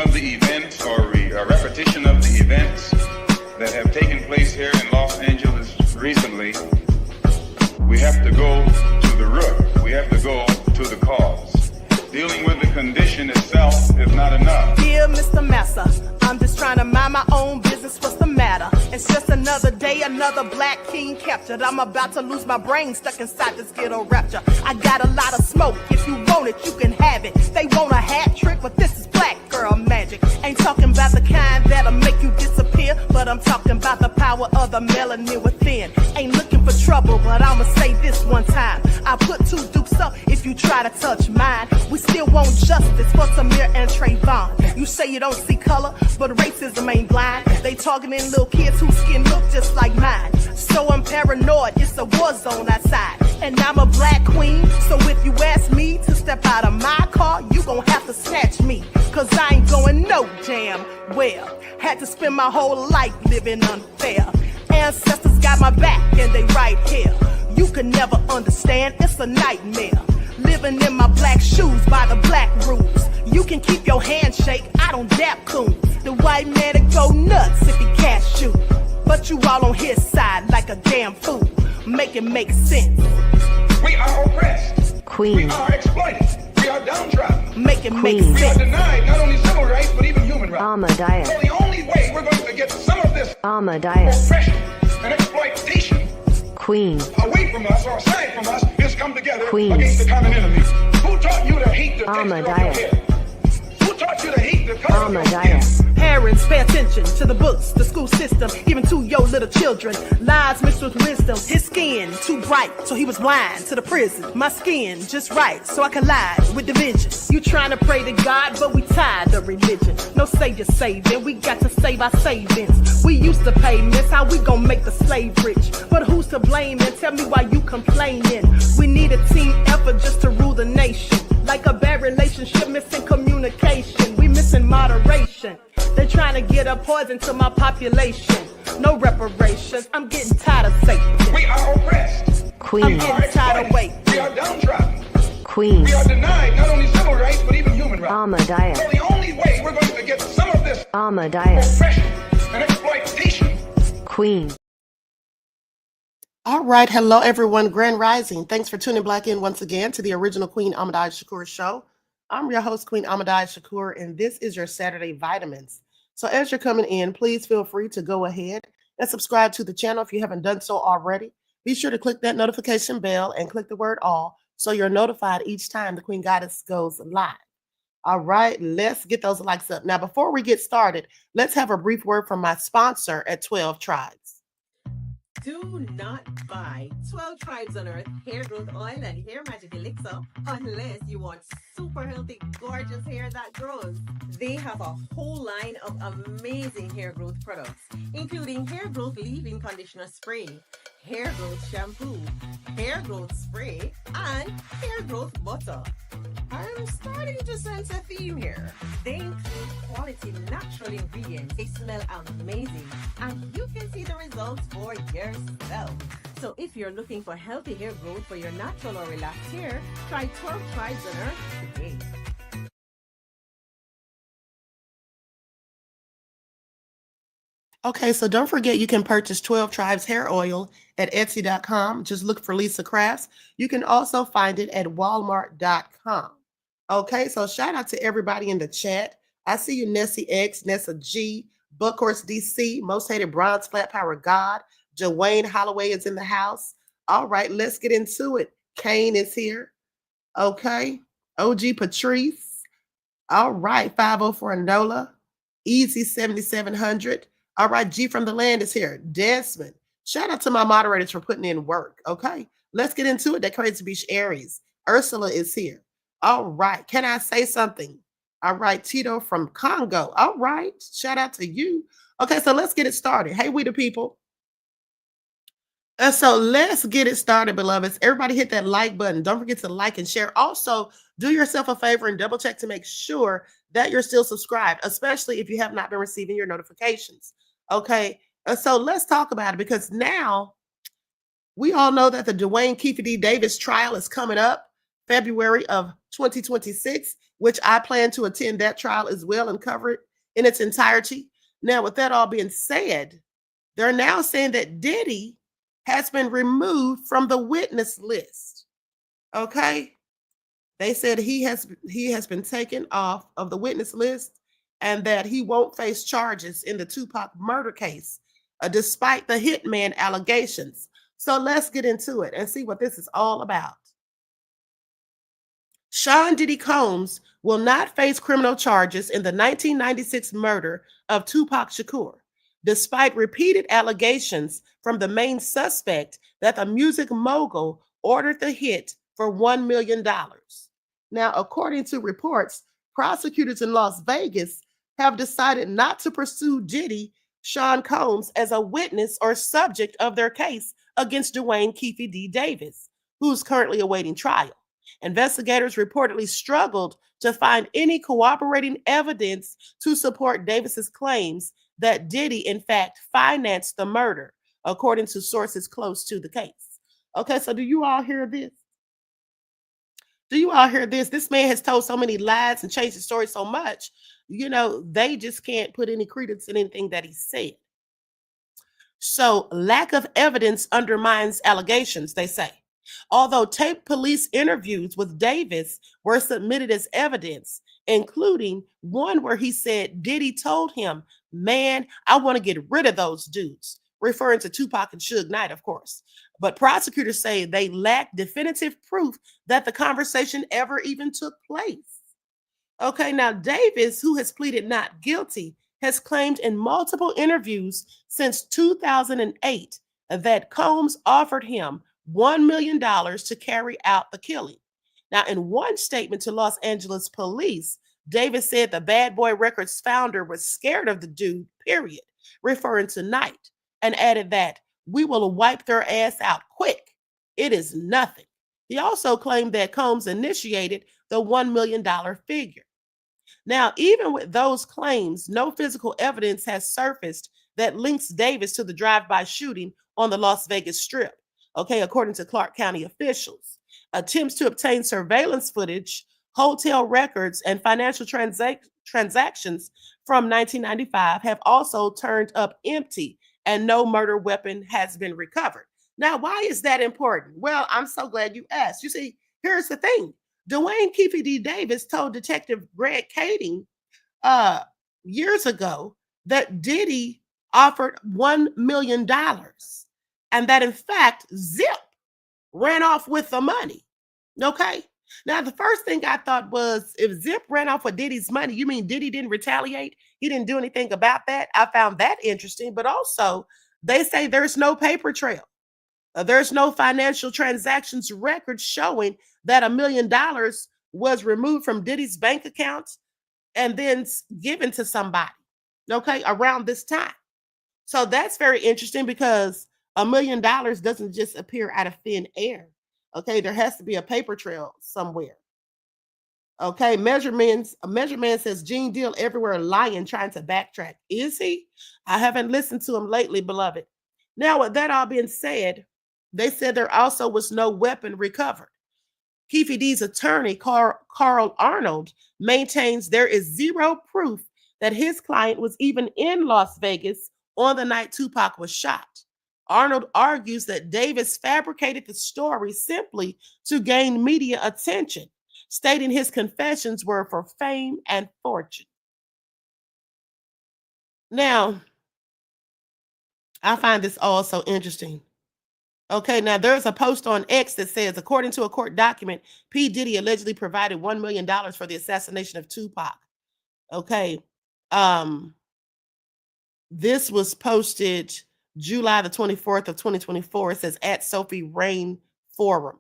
of the events or a repetition of the events that have taken place here in Los Angeles recently, we have to go to the root. We have to go to the cause. Dealing with the condition itself is not enough. Dear Mr. Massa, I'm just trying to mind my own business. What's the matter? It's just another day, another black king captured. I'm about to lose my brain, stuck inside this ghetto rapture. I got a lot of smoke. If you want it, you can have it. They want a hat trick, but this is black girl magic. Ain't talking about the kind that'll make you disappear, but I'm talking about the power of the melanin within. Ain't looking for trouble, but I'ma say this one time. I put two dukes up if you try to touch mine. We still want justice for Samir and Trayvon. You say you don't see color, but racism ain't blind. They targeting little kids whose skin look just like mine. So I'm paranoid, it's a war zone outside. And I'm a black queen, so if you ask me to step out of my car, you gon' have to snatch me. Cause I ain't going no damn well. Had to spend my whole life living unfair. Ancestors got my back and they right here. You can never understand, it's a nightmare. Living in my black shoes by the black rules. You can keep your handshake, I don't dap coons. The white man that go nuts if he can't shoot. But you all on his side like a damn fool. Make it make sense. We are oppressed. Queen. We are exploited. We are downtrodden. Make it make We are sense. denied not only civil rights, but even human rights. Ahmadiyyah. So the only way we're going to get some of this Ahmadiyyah. oppression and exploitation Queen. away from us or aside from us is come together Queen. against the common enemy. Who taught you to hate the texture of your Ahmadiyyah. hair? Who taught you to hate the color of your skin? Ahmadiyyah. Parents, pay attention to the books, the school system, even to your little children. Lies mixed with wisdom. His skin too bright, so he was blind to the prison. My skin just right, so I collide with division. You trying to pray to God, but we tired of religion. No savior saving, we got to save our savings. We used to pay miss, how we gon' make the slave rich? But who's to blame, and tell me why you complaining? We need a team effort just to rule the nation. Like a bad relationship, missing communication. We missing moderation. They're trying to get a poison to my population. No reparations. I'm getting tired of Satan. We are oppressed. Queen. I'm getting tired of waiting. We are downtrodden. Queen. We are denied not only civil rights, but even human rights. Ahmadiyyah. So the only way we're going to get some of this Ahmadiyyah. oppression and exploitation. Queen. All right. Hello, everyone. Grand Rising. Thanks for tuning back in once again to the original Queen Ahmadiyyah Shakur show. I'm your host, Queen Ahmadiyyah Shakur, and this is your Saturday Vitamins. So as you're coming in, please feel free to go ahead and subscribe to the channel if you haven't done so already. Be sure to click that notification bell and click the word all so you're notified each time the Queen Goddess goes live. All right, let's get those likes up. Now, before we get started, let's have a brief word from my sponsor at 12 Tribes. Do not buy 12 Tribes on Earth hair growth oil and hair magic elixir unless you want super healthy, gorgeous hair that grows. They have a whole line of amazing hair growth products, including hair growth leave-in conditioner spray, hair growth shampoo, hair growth spray, and hair growth butter. I'm starting to sense a theme here. They include quality natural ingredients. They smell amazing, and you can see the results for yourself. So if you're looking for healthy hair growth for your natural or relaxed hair, try 12 Tribes on Earth today. Okay, so don't forget you can purchase 12 Tribes hair oil at Etsy.com. Just look for Lisa Crafts. You can also find it at Walmart.com. Okay, so shout out to everybody in the chat. I see you, Nessie X, Nessa G, Buckhorse DC, Most Hated Bronze Flat Power God, Joanne Holloway is in the house. All right, let's get into it. Kane is here. Okay, OG Patrice. All right, 504 Nola, Easy 7700. All right, G from the land is here. Desmond. Shout out to my moderators for putting in work. Okay, let's get into it. That Crazy Beach Aries. Ursula is here. All right, can I say something? All right, Tito from Congo. All right, shout out to you. Okay, so let's get it started. Hey, we the people. And so let's get it started, beloveds. Everybody hit that like button. Don't forget to like and share. Also, do yourself a favor and double check to make sure that you're still subscribed, especially if you have not been receiving your notifications. Okay, and so let's talk about it because now we all know that the Dwayne Keefe D. Davis trial is coming up February of 2026, which I plan to attend that trial as well and cover it in its entirety. Now, with that all being said, they're now saying that Diddy has been removed from the witness list. Okay? They said he has been taken off of the witness list and that he won't face charges in the Tupac murder case, despite the hitman allegations. So let's get into it and see what this is all about. Sean Diddy Combs will not face criminal charges in the 1996 murder of Tupac Shakur, despite repeated allegations from the main suspect that the music mogul ordered the hit for $1 million. Now, according to reports, prosecutors in Las Vegas have decided not to pursue Diddy, Sean Combs, as a witness or subject of their case against Dwayne Keefe D. Davis, who's currently awaiting trial. Investigators reportedly struggled to find any corroborating evidence to support Davis's claims that Diddy, in fact, financed the murder, according to sources close to the case. Okay, so do you all hear this? Do you all hear this? This man has told so many lies and changed the story so much, they just can't put any credence in anything that he said. So, lack of evidence undermines allegations, they say. Although taped police interviews with Davis were submitted as evidence, including one where he said Diddy told him, "Man, I want to get rid of those dudes," referring to Tupac and Suge Knight, of course. But prosecutors say they lack definitive proof that the conversation ever even took place. Okay, now Davis, who has pleaded not guilty, has claimed in multiple interviews since 2008 that Combs offered him $1 million to carry out the killing. Now, in one statement to Los Angeles police, Davis said the Bad Boy Records founder was scared of the dude, period, referring to Knight, and added that, "We will wipe their ass out quick. It is nothing." He also claimed that Combs initiated the $1 million figure. Now, even with those claims, no physical evidence has surfaced that links Davis to the drive-by shooting on the Las Vegas Strip. Okay, according to Clark County officials. Attempts to obtain surveillance footage, hotel records, and financial transactions from 1995 have also turned up empty, and no murder weapon has been recovered. Now, why is that important? Well, I'm so glad you asked. You see, here's the thing. Dwayne Keefe D. Davis told Detective Greg Kading years ago that Diddy offered $1 million and that, in fact, Zip ran off with the money. Okay? Now, the first thing I thought was, if Zip ran off with Diddy's money, you mean Diddy didn't retaliate? He didn't do anything about that? I found that interesting. But also, they say there's no paper trail. There's no financial transactions record showing that $1 million was removed from Diddy's bank accounts and then given to somebody, okay, around this time. So that's very interesting because $1 million doesn't just appear out of thin air. Okay, there has to be a paper trail somewhere. Okay, Measure Man says Gene Deal everywhere lying, trying to backtrack. Is he? I haven't listened to him lately, beloved. Now, with that all being said, they said there also was no weapon recovered. Keefe D's attorney, Carl Arnold, maintains there is zero proof that his client was even in Las Vegas on the night Tupac was shot. Arnold argues that Davis fabricated the story simply to gain media attention, stating his confessions were for fame and fortune. Now, I find this all so interesting. Okay, now there's a post on X that says, according to a court document, P. Diddy allegedly provided $1 million for the assassination of Tupac. Okay, this was posted July the 24th of 2024. It says at Sophie Rain Forum.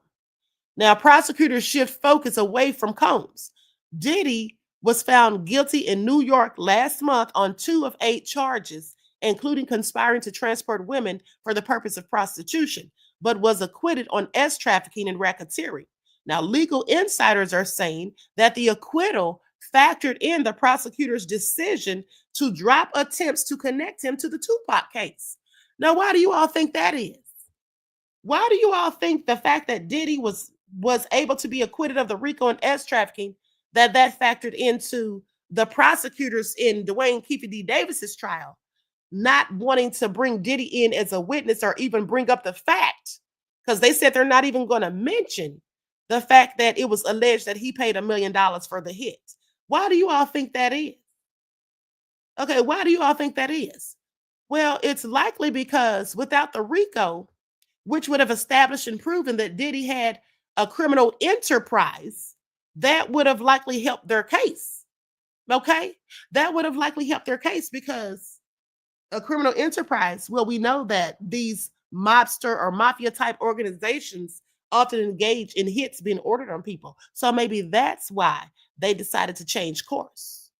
Now, prosecutors shift focus away from Combs. Diddy was found guilty in New York last month on 2 of 8 charges, including conspiring to transport women for the purpose of prostitution, but was acquitted on trafficking and racketeering. Now, legal insiders are saying that the acquittal factored in the prosecutor's decision to drop attempts to connect him to the Tupac case. Now, why do you all think that is? Why do you all think the fact that Diddy was was able to be acquitted of the RICO and S trafficking, that factored into the prosecutors in Dwayne Keefe D. Davis's trial not wanting to bring Diddy in as a witness or even bring up the fact, because they said they're not even going to mention the fact that it was alleged that he paid $1 million for the hits. Why do you all think that is? Okay, why do you all think that is? Well, it's likely because without the RICO, which would have established and proven that Diddy had a criminal enterprise, that would have likely helped their case. Okay? That would have likely helped their case because a criminal enterprise, well, we know that these mobster or mafia type organizations often engage in hits being ordered on people. So maybe that's why they decided to change course.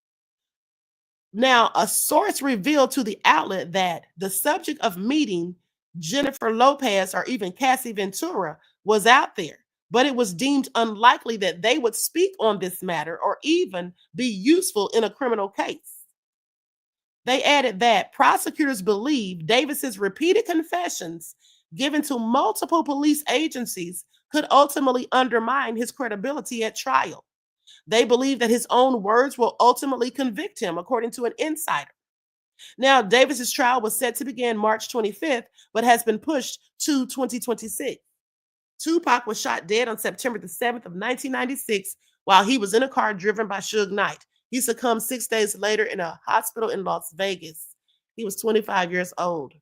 Now, a source revealed to the outlet that the subject of meeting Jennifer Lopez or even Cassie Ventura was out there, but it was deemed unlikely that they would speak on this matter or even be useful in a criminal case. They added that prosecutors believe Davis's repeated confessions given to multiple police agencies could ultimately undermine his credibility at trial. They believe that his own words will ultimately convict him, according to an insider. Now, Davis's trial was set to begin March 25th, but has been pushed to 2026. Tupac was shot dead on September the 7th of 1996 while he was in a car driven by Suge Knight. He succumbed 6 days later in a hospital in Las Vegas. He was 25 years old.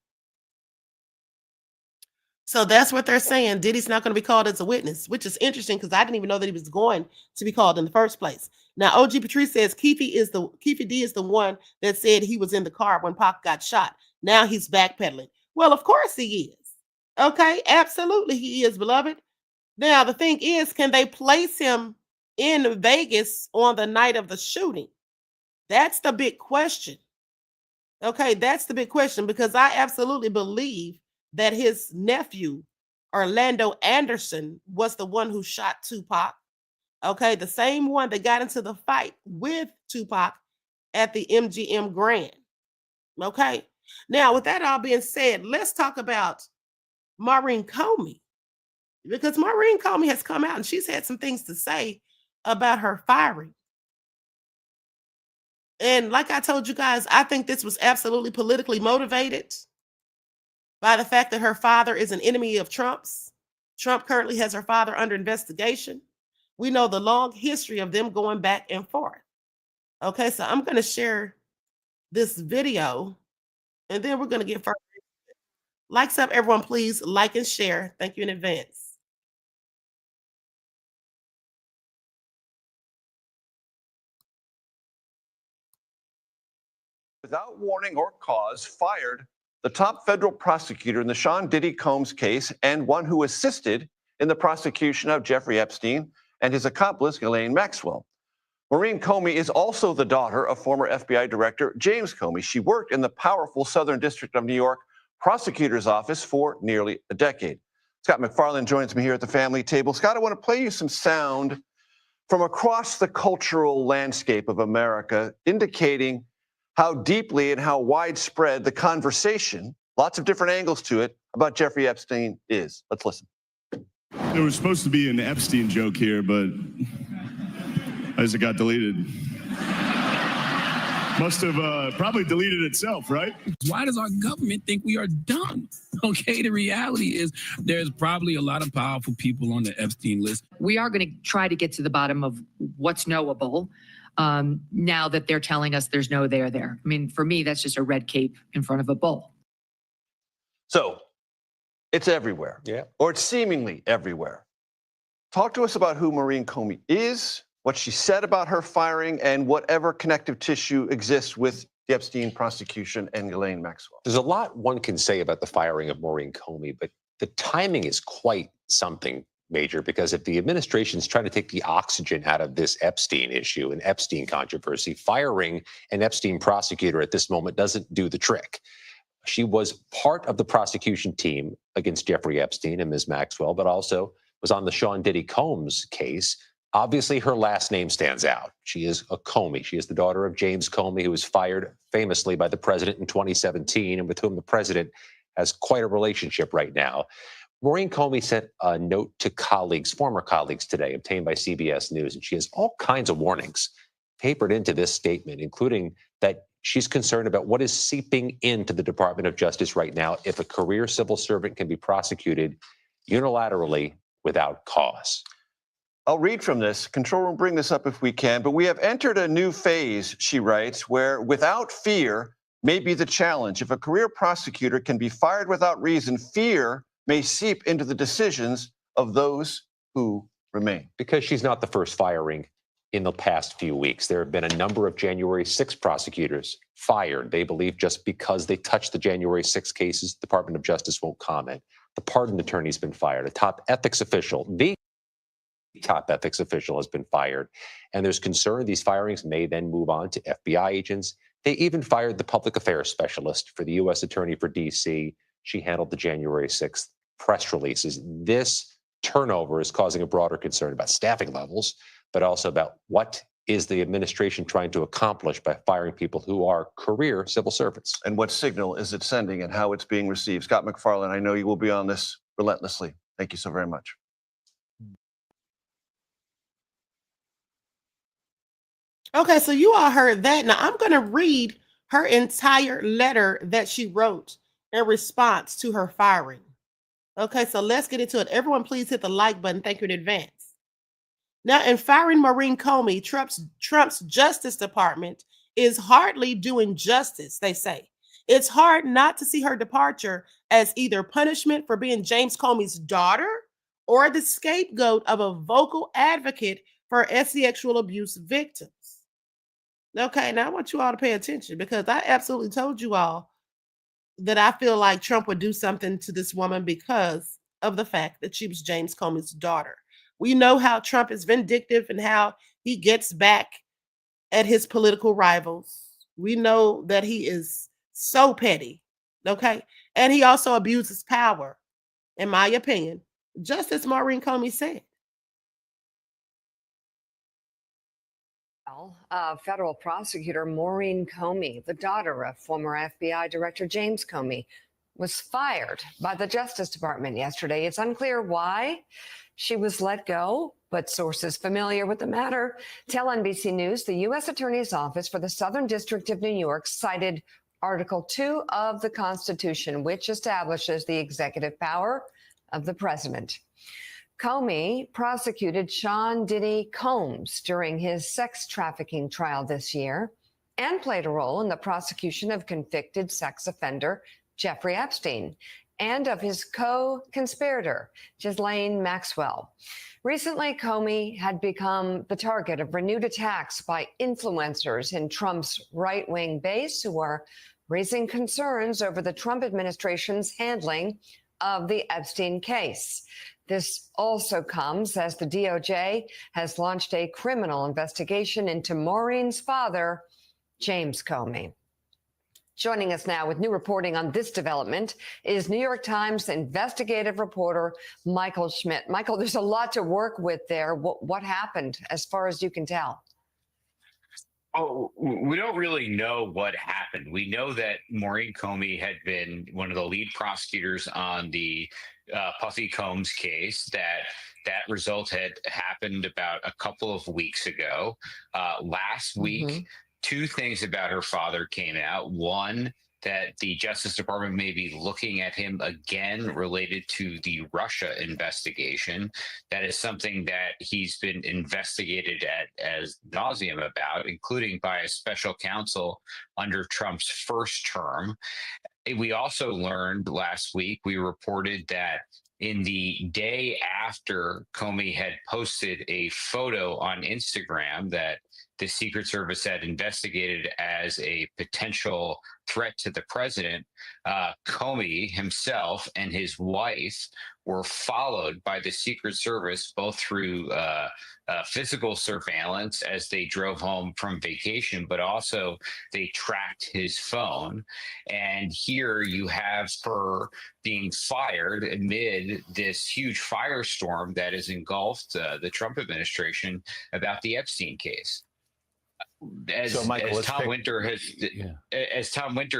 So that's what they're saying. Diddy's not going to be called as a witness, which is interesting because I didn't even know that he was going to be called in the first place. Now, OG Patrice says Keefe D is the one that said he was in the car when Pac got shot. Now he's backpedaling. Well, of course he is. Okay, absolutely he is, beloved. Now, the thing is, can they place him in Vegas on the night of the shooting? That's the big question. Okay, that's the big question because I absolutely believe that his nephew, Orlando Anderson, was the one who shot Tupac. Okay, the same one that got into the fight with Tupac at the MGM Grand. Okay, now with that all being said, let's talk about Maurene Comey, because Maurene Comey has come out and she's had some things to say about her firing. And like I told you guys, I think this was absolutely politically motivated by the fact that her father is an enemy of Trump's. Trump currently has her father under investigation. We know the long history of them going back and forth. Okay, so I'm going to share this video and then we're going to get further. Likes up, everyone, please like and share. Thank you in advance. Without warning or cause, fired the top federal prosecutor in the Sean Diddy Combs case and one who assisted in the prosecution of Jeffrey Epstein and his accomplice, Ghislaine Maxwell. Maurene Comey is also the daughter of former FBI Director James Comey. She worked in the powerful Southern District of New York Prosecutor's Office for nearly a decade. Scott McFarland joins me here at the family table. Scott, I want to play you some sound from across the cultural landscape of America, indicating how deeply and how widespread the conversation, lots of different angles to it, about Jeffrey Epstein is. Let's listen. There was supposed to be an Epstein joke here, but as it got deleted. Must have probably deleted itself, right? Why does our government think we are dumb? Okay, the reality is there's probably a lot of powerful people on the Epstein list. We are going to try to get to the bottom of what's knowable. Now that they're telling us there's no there there. I mean, for me, that's just a red cape in front of a bull. So it's everywhere. Yeah. Or it's seemingly everywhere. Talk to us about who Maurene Comey is, what she said about her firing, and whatever connective tissue exists with the Epstein prosecution and Ghislaine Maxwell. There's a lot one can say about the firing of Maurene Comey, but the timing is quite something, Major, because if the administration's trying to take the oxygen out of this Epstein issue and Epstein controversy, firing an Epstein prosecutor at this moment doesn't do the trick. She was part of the prosecution team against Jeffrey Epstein and Ms. Maxwell, but also was on the Sean Diddy Combs case. Obviously, her last name stands out. She is a Comey. She is the daughter of James Comey, who was fired famously by the president in 2017 and with whom the president has quite a relationship right now. Maurene Comey sent a note to colleagues, former colleagues today, obtained by CBS News, and she has all kinds of warnings papered into this statement, including that she's concerned about what is seeping into the Department of Justice right now if a career civil servant can be prosecuted unilaterally without cause. I'll read from this. Control room, bring this up if we can. But we have entered a new phase, she writes, where without fear may be the challenge. If a career prosecutor can be fired without reason, fear may seep into the decisions of those who remain. Because she's not the first firing in the past few weeks. There have been a number of January 6 prosecutors fired. They believe just because they touched the January 6 cases, the Department of Justice won't comment. The pardon attorney's been fired. A top ethics official, the top ethics official has been fired. And there's concern these firings may then move on to FBI agents. They even fired the public affairs specialist for the U.S. Attorney for D.C. She handled the January 6th press releases. This turnover is causing a broader concern about staffing levels, but also about what is the administration trying to accomplish by firing people who are career civil servants. And what signal is it sending and how it's being received? Scott McFarland, I know you will be on this relentlessly. Thank you so very much. Okay, so you all heard that. Now I'm going to read her entire letter that she wrote in response to her firing. Okay, so let's get into it. Everyone, please hit the like button. Thank you in advance. Now, in firing Maurene Comey, Trump's Justice Department is hardly doing justice, they say. It's hard not to see her departure as either punishment for being James Comey's daughter or the scapegoat of a vocal advocate for sexual abuse victims. Okay, now I want you all to pay attention because I absolutely told you all that I feel like Trump would do something to this woman because of the fact that she was James Comey's daughter. We know how Trump is vindictive and how he gets back at his political rivals. We know that he is so petty, okay? And he also abuses power, in my opinion, just as Maurene Comey said. Federal prosecutor Maurene Comey, the daughter of former FBI Director James Comey, was fired by the Justice Department yesterday. It's unclear why she was let go, but sources familiar with the matter tell NBC News the U.S. Attorney's Office for the Southern District of New York cited Article 2 of the Constitution, which establishes the executive power of the president. Comey prosecuted Sean Diddy Combs during his sex trafficking trial this year and played a role in the prosecution of convicted sex offender Jeffrey Epstein and of his co-conspirator, Ghislaine Maxwell. Recently, Comey had become the target of renewed attacks by influencers in Trump's right-wing base who are raising concerns over the Trump administration's handling of the Epstein case. This also comes as the DOJ has launched a criminal investigation into Maurene's father, James Comey. Joining us now with new reporting on this development is New York Times investigative reporter Michael Schmidt. Michael, there's a lot to work with there. What happened as far as you can tell? Oh, we don't really know what happened. We know that Maurene Comey had been one of the lead prosecutors on the Puffy Combs case. That result had happened about a couple of weeks ago. Last week, two things about her father came out. One, that the Justice Department may be looking at him again related to the Russia investigation. That is something that he's been investigated as nauseam about, including by a special counsel under Trump's first term. We also learned last week, we reported that in the day after Comey had posted a photo on Instagram that the Secret Service had investigated as a potential threat to the president, Comey himself and his wife were followed by the Secret Service, both through physical surveillance as they drove home from vacation, but also they tracked his phone. And here you have her being fired amid this huge firestorm that has engulfed the Trump administration about the Epstein case. as, So, Michael, as Tom Winter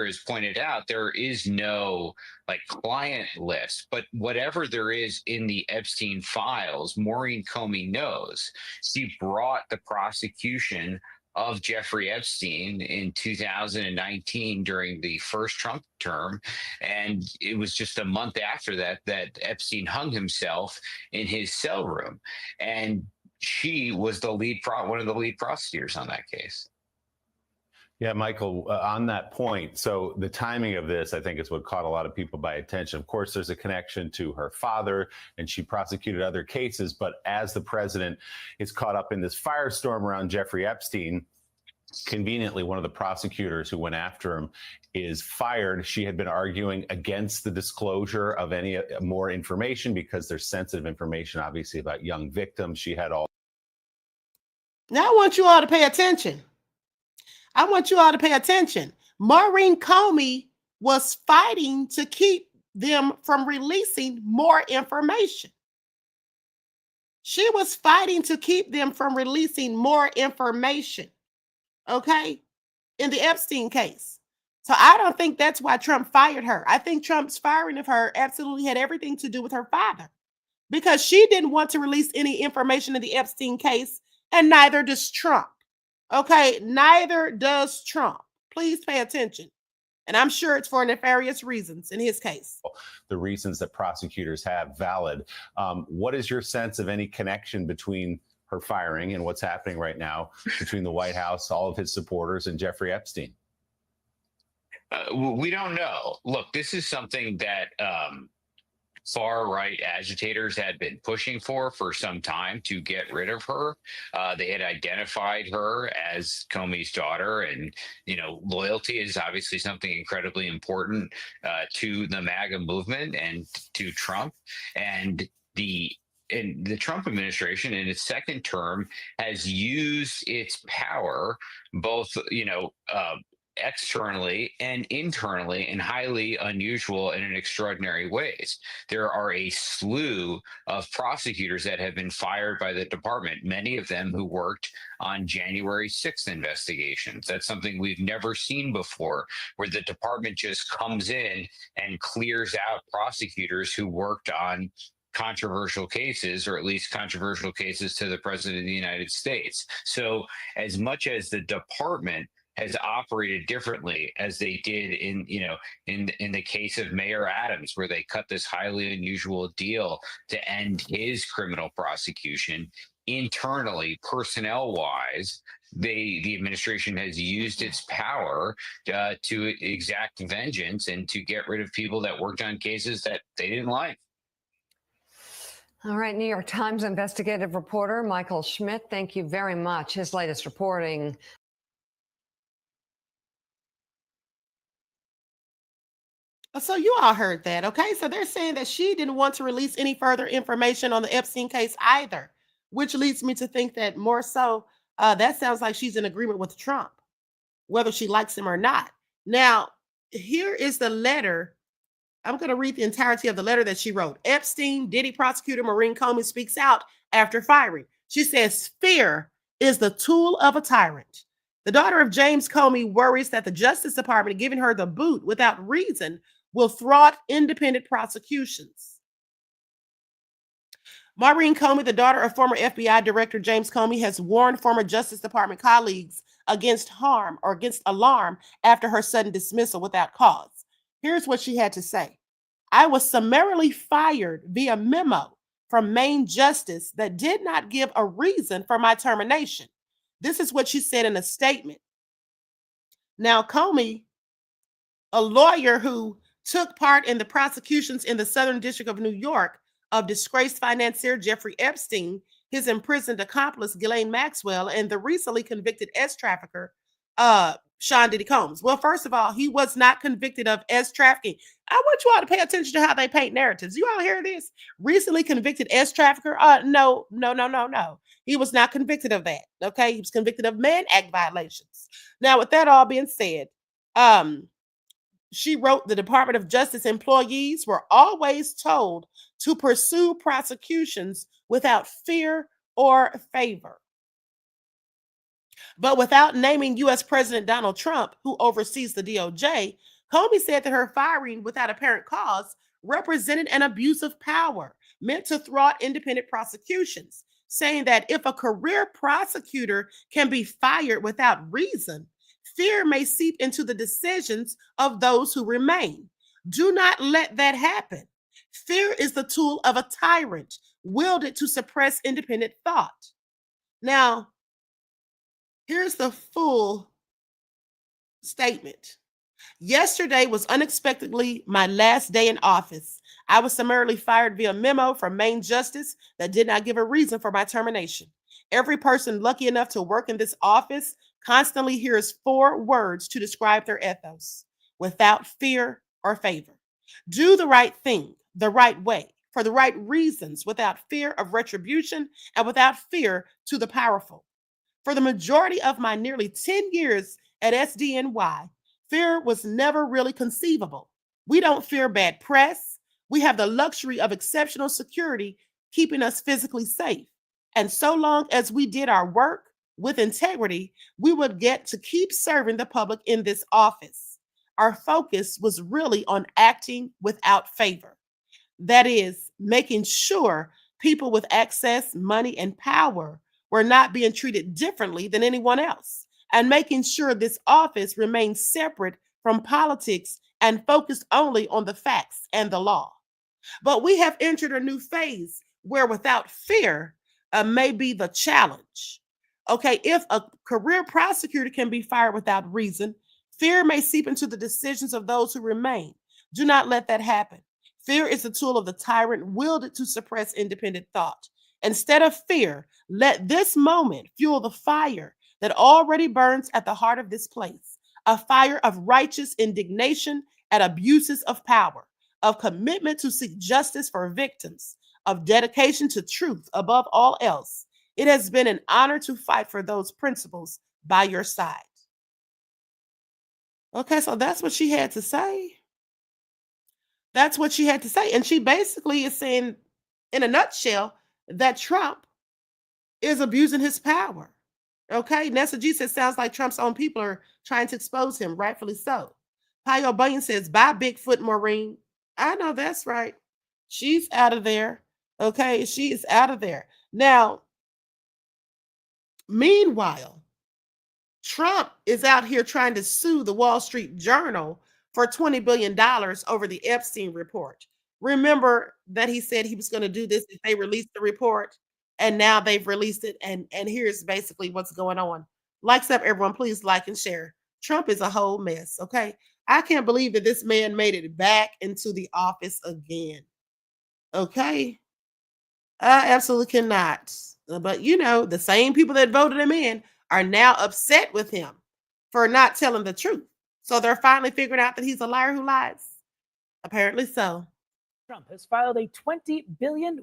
has pointed out, there is no like client list, but whatever there is in the Epstein files, Maurene Comey knows. She brought the prosecution of Jeffrey Epstein in 2019 during the first Trump term, and it was just a month after that that Epstein hung himself in his cell room, and she was the one of the lead prosecutors on that case. Yeah, Michael, on that point, so the timing of this, I think, is what caught a lot of people by attention. Of course, there's a connection to her father, and she prosecuted other cases. But as the president is caught up in this firestorm around Jeffrey Epstein, conveniently, one of the prosecutors who went after him is fired. She had been arguing against the disclosure of any more information because there's sensitive information, obviously, about young victims. She had all. Now I want you all to pay attention. Maurene Comey was fighting to keep them from releasing more information. She was fighting to keep them from releasing more information, okay, in the Epstein case. So I don't think that's why Trump fired her. I think Trump's firing of her absolutely had everything to do with her father, because she didn't want to release any information in the Epstein case, and neither does Trump. Okay, neither does Trump. Please pay attention. And I'm sure it's for nefarious reasons in his case. The reasons that prosecutors have valid. What is your sense of any connection between her firing and what's happening right now between the White House, all of his supporters, and Jeffrey Epstein? We don't know. Look, this is something that far-right agitators had been pushing for some time to get rid of her. They had identified her as Comey's daughter, and loyalty is obviously something incredibly important to the MAGA movement and to Trump. And the Trump administration in its second term has used its power both, externally and internally in highly unusual and in extraordinary ways. There are a slew of prosecutors that have been fired by the department, many of them who worked on January 6th investigations. That's something we've never seen before, where the department just comes in and clears out prosecutors who worked on controversial cases, or at least controversial cases to the president of the United States. So as much as the department has operated differently, as they did in the case of Mayor Adams, where they cut this highly unusual deal to end his criminal prosecution, internally, personnel-wise, the administration has used its power to exact vengeance and to get rid of people that worked on cases that they didn't like. All right, New York Times investigative reporter Michael Schmidt, thank you very much. His latest reporting. So you all heard that, okay? So they're saying that she didn't want to release any further information on the Epstein case either, which leads me to think that more so, that sounds like she's in agreement with Trump, whether she likes him or not. Now, here is the letter. I'm going to read the entirety of the letter that she wrote. Epstein, Diddy prosecutor Maurene Comey speaks out after firing. She says, fear is the tool of a tyrant. The daughter of James Comey worries that the Justice Department giving her the boot without reason will thwart independent prosecutions. Maurene Comey, the daughter of former FBI Director James Comey, has warned former Justice Department colleagues against harm or against alarm after her sudden dismissal without cause. Here's what she had to say. I was summarily fired via memo from Maine Justice that did not give a reason for my termination. This is what she said in a statement. Now, Comey, a lawyer who took part in the prosecutions in the Southern District of New York of disgraced financier Jeffrey Epstein, his imprisoned accomplice Ghislaine Maxwell, and the recently convicted S-trafficker Sean Diddy Combs. Well, first of all, he was not convicted of S-trafficking. I want you all to pay attention to how they paint narratives. You all hear this? Recently convicted S-trafficker? No. He was not convicted of that. Okay, he was convicted of Mann Act violations. Now, with that all being said, she wrote, the Department of Justice employees were always told to pursue prosecutions without fear or favor. But without naming U.S. President Donald Trump, who oversees the DOJ, Comey said that her firing without apparent cause represented an abuse of power meant to thwart independent prosecutions, saying that if a career prosecutor can be fired without reason, fear may seep into the decisions of those who remain. Do not let that happen. Fear is the tool of a tyrant wielded to suppress independent thought. Now, here's the full statement. Yesterday was unexpectedly my last day in office. I was summarily fired via memo from Main Justice that did not give a reason for my termination. Every person lucky enough to work in this office constantly hears 4 words to describe their ethos: without fear or favor. Do the right thing, the right way, for the right reasons, without fear of retribution and without fear to the powerful. For the majority of my nearly 10 years at SDNY, fear was never really conceivable. We don't fear bad press. We have the luxury of exceptional security keeping us physically safe. And so long as we did our work with integrity, we would get to keep serving the public in this office. Our focus was really on acting without favor. That is, making sure people with access, money, and power were not being treated differently than anyone else, and making sure this office remains separate from politics and focused only on the facts and the law. But we have entered a new phase where without fear may be the challenge. Okay, if a career prosecutor can be fired without reason, fear may seep into the decisions of those who remain. Do not let that happen. Fear is the tool of the tyrant wielded to suppress independent thought. Instead of fear, let this moment fuel the fire that already burns at the heart of this place, a fire of righteous indignation at abuses of power, of commitment to seek justice for victims, of dedication to truth above all else. It has been an honor to fight for those principles by your side. Okay, so that's what she had to say. That's what she had to say. And she basically is saying, in a nutshell, that Trump is abusing his power. Okay, Nessa G says, sounds like Trump's own people are trying to expose him, rightfully so. Payo Bunyan says, bye, Bigfoot Maurene. I know that's right. She's out of there. Okay, she is out of there. Now, meanwhile, Trump is out here trying to sue the Wall Street Journal for $20 billion over the Epstein report. Remember that he said he was going to do this if they released the report, and now they've released it, and here's basically what's going on. Likes up, everyone. Please like and share. Trump is a whole mess, okay? I can't believe that this man made it back into the office again, okay? I absolutely cannot. But, you know, the same people that voted him in are now upset with him for not telling the truth. So they're finally figuring out that he's a liar who lies. Apparently so. Trump has filed a $20 billion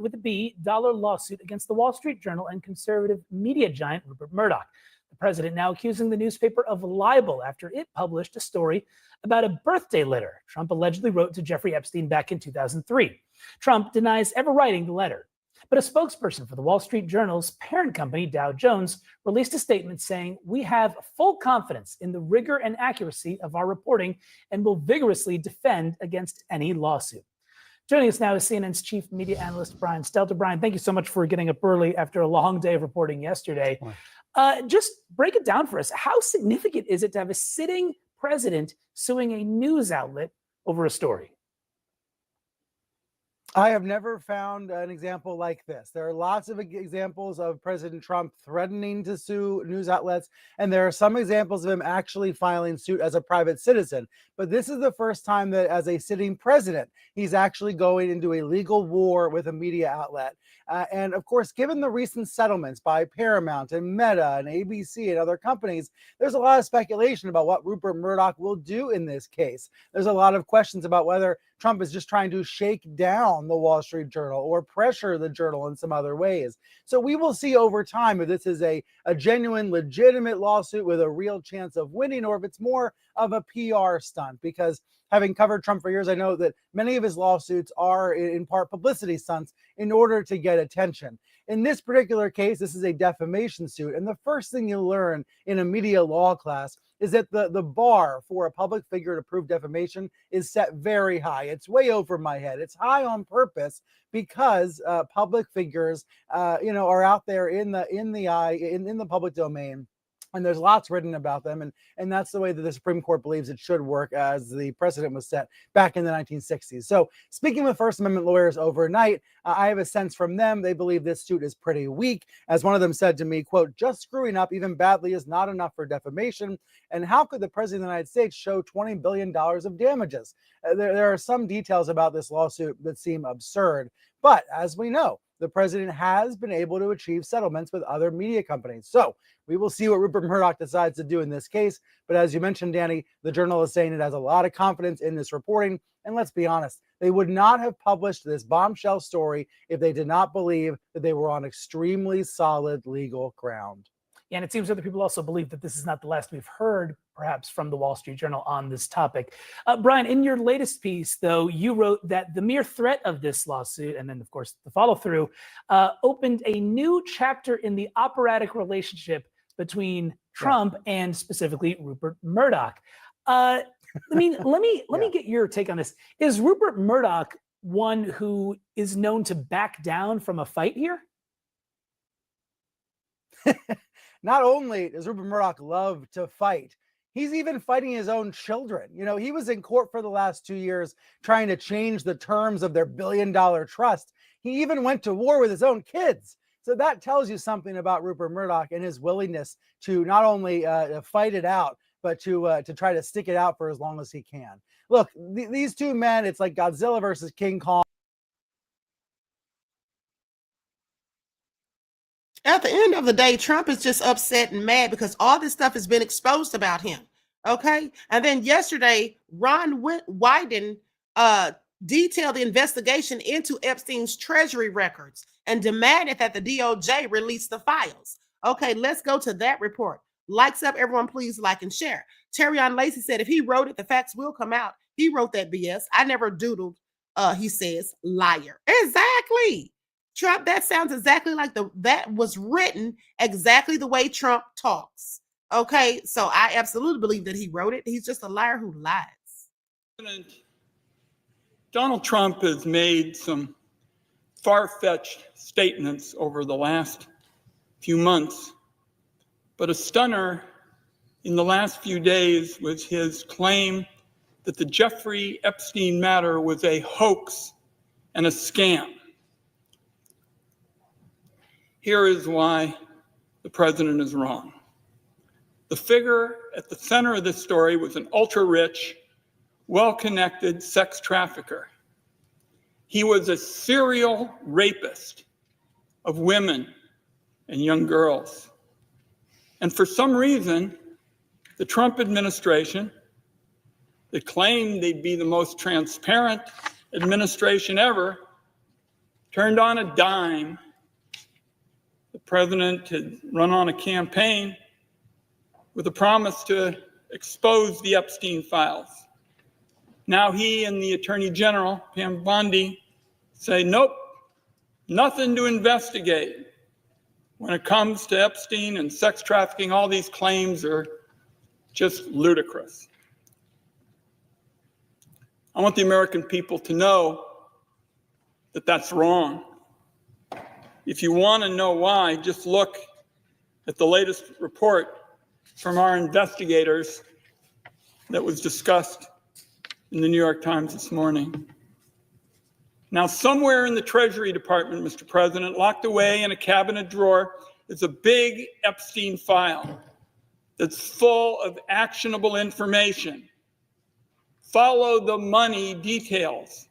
lawsuit against the Wall Street Journal and conservative media giant Rupert Murdoch. The president now accusing the newspaper of libel after it published a story about a birthday letter Trump allegedly wrote to Jeffrey Epstein back in 2003. Trump denies ever writing the letter. But a spokesperson for the Wall Street Journal's parent company, Dow Jones, released a statement saying, "We have full confidence in the rigor and accuracy of our reporting and will vigorously defend against any lawsuit." Joining us now is CNN's chief media analyst, Brian Stelter. Brian, thank you so much for getting up early after a long day of reporting yesterday. Just break it down for us. How significant is it to have a sitting president suing a news outlet over a story? I have never found an example like this. There are lots of examples of President Trump threatening to sue news outlets, and there are some examples of him actually filing suit as a private citizen. But this is the first time that as a sitting president, he's actually going into a legal war with a media outlet. And of course, given the recent settlements by Paramount and Meta and ABC and other companies, there's a lot of speculation about what Rupert Murdoch will do in this case. There's a lot of questions about whether Trump is just trying to shake down the Wall Street Journal or pressure the Journal in some other ways. So we will see over time if this is a genuine, legitimate lawsuit with a real chance of winning, or if it's more of a PR stunt, because having covered Trump for years, I know that many of his lawsuits are in part publicity stunts in order to get attention. In this particular case, this is a defamation suit. And the first thing you learn in a media law class is that the bar for a public figure to prove defamation is set very high. It's way over my head. It's high on purpose because public figures, are out there in the public domain. And there's lots written about them. And that's the way that the Supreme Court believes it should work, as the precedent was set back in the 1960s. So speaking with First Amendment lawyers overnight, I have a sense from them, they believe this suit is pretty weak. As one of them said to me, quote, "Just screwing up even badly is not enough for defamation. And how could the president of the United States show $20 billion of damages?" There are some details about this lawsuit that seem absurd. But as we know, the president has been able to achieve settlements with other media companies. So we will see what Rupert Murdoch decides to do in this case. But as you mentioned, Danny, the Journal is saying it has a lot of confidence in this reporting. And let's be honest, they would not have published this bombshell story if they did not believe that they were on extremely solid legal ground. Yeah, and it seems other people also believe that this is not the last we've heard, perhaps, from the Wall Street Journal on this topic. Brian, in your latest piece, though, you wrote that the mere threat of this lawsuit, and then, of course, the follow-through, opened a new chapter in the operatic relationship between Trump and specifically Rupert Murdoch. Let me get your take on this. Is Rupert Murdoch one who is known to back down from a fight here? Not only does Rupert Murdoch love to fight, he's even fighting his own children. He was in court for the last 2 years trying to change the terms of their billion-dollar trust. He even went to war with his own kids. So that tells you something about Rupert Murdoch and his willingness to not only fight it out, but to try to stick it out for as long as he can. Look, these two men, it's like Godzilla versus King Kong. At the end of the day, Trump is just upset and mad because all this stuff has been exposed about him. Okay. And then yesterday, Ron Wyden detailed the investigation into Epstein's Treasury records and demanded that the DOJ release the files. Okay, let's go to that report. Likes up, everyone, please like and share. Terrion Lacey said, if he wrote it, the facts will come out. He wrote that BS. I never doodled, he says, liar. Exactly. Trump, that sounds exactly like that was written exactly the way Trump talks. Okay, so I absolutely believe that he wrote it. He's just a liar who lies. President Donald Trump has made some far-fetched statements over the last few months, but a stunner in the last few days was his claim that the Jeffrey Epstein matter was a hoax and a scam. Here is why the president is wrong. The figure at the center of this story was an ultra-rich, well-connected sex trafficker. He was a serial rapist of women and young girls. And for some reason, the Trump administration, that claimed they'd be the most transparent administration ever, turned on a dime. The president had run on a campaign with a promise to expose the Epstein files. Now he and the Attorney General, Pam Bondi, say, nope, nothing to investigate. When it comes to Epstein and sex trafficking, all these claims are just ludicrous. I want the American people to know that that's wrong. If you want to know why, just look at the latest report from our investigators that was discussed in the New York Times this morning. Now, somewhere in the Treasury Department, Mr. President, locked away in a cabinet drawer, is a big Epstein file that's full of actionable information. Follow the money details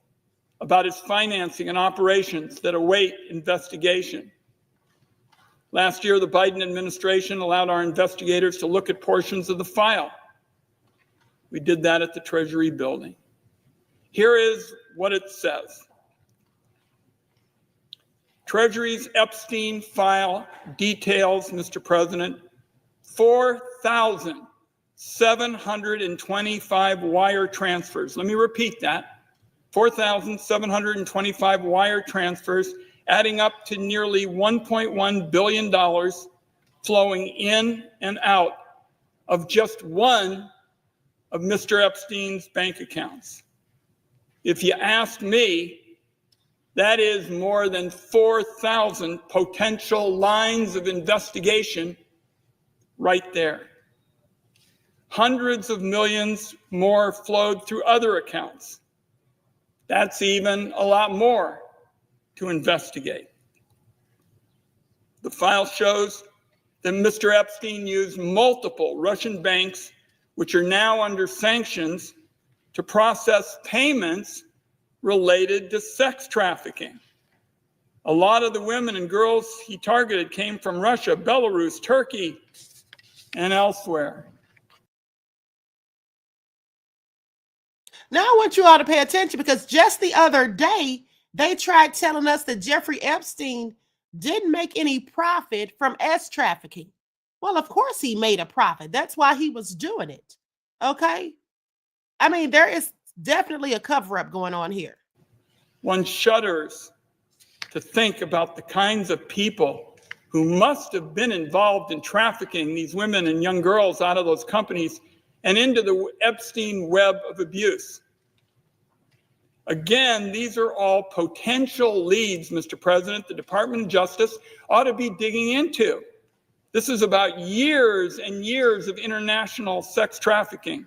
about its financing and operations that await investigation. Last year, the Biden administration allowed our investigators to look at portions of the file. We did that at the Treasury building. Here is what it says. Treasury's Epstein file details, Mr. President, 4,000 4,725 wire transfers. Let me repeat that. 4,725 wire transfers, adding up to nearly $1.1 billion flowing in and out of just one of Mr. Epstein's bank accounts. If you ask me, that is more than 4,000 potential lines of investigation right there. Hundreds of millions more flowed through other accounts. That's even a lot more to investigate. The file shows that Mr. Epstein used multiple Russian banks, which are now under sanctions, to process payments related to sex trafficking. A lot of the women and girls he targeted came from Russia, Belarus, Turkey, and elsewhere. Now I want you all to pay attention, because just the other day, they tried telling us that Jeffrey Epstein didn't make any profit from S trafficking. Well, of course he made a profit. That's why he was doing it. Okay? I mean, there is definitely a cover-up going on here. One shudders to think about the kinds of people who must have been involved in trafficking these women and young girls out of those companies and into the Epstein web of abuse. Again, these are all potential leads, Mr. President, the Department of Justice ought to be digging into. This is about years and years of international sex trafficking.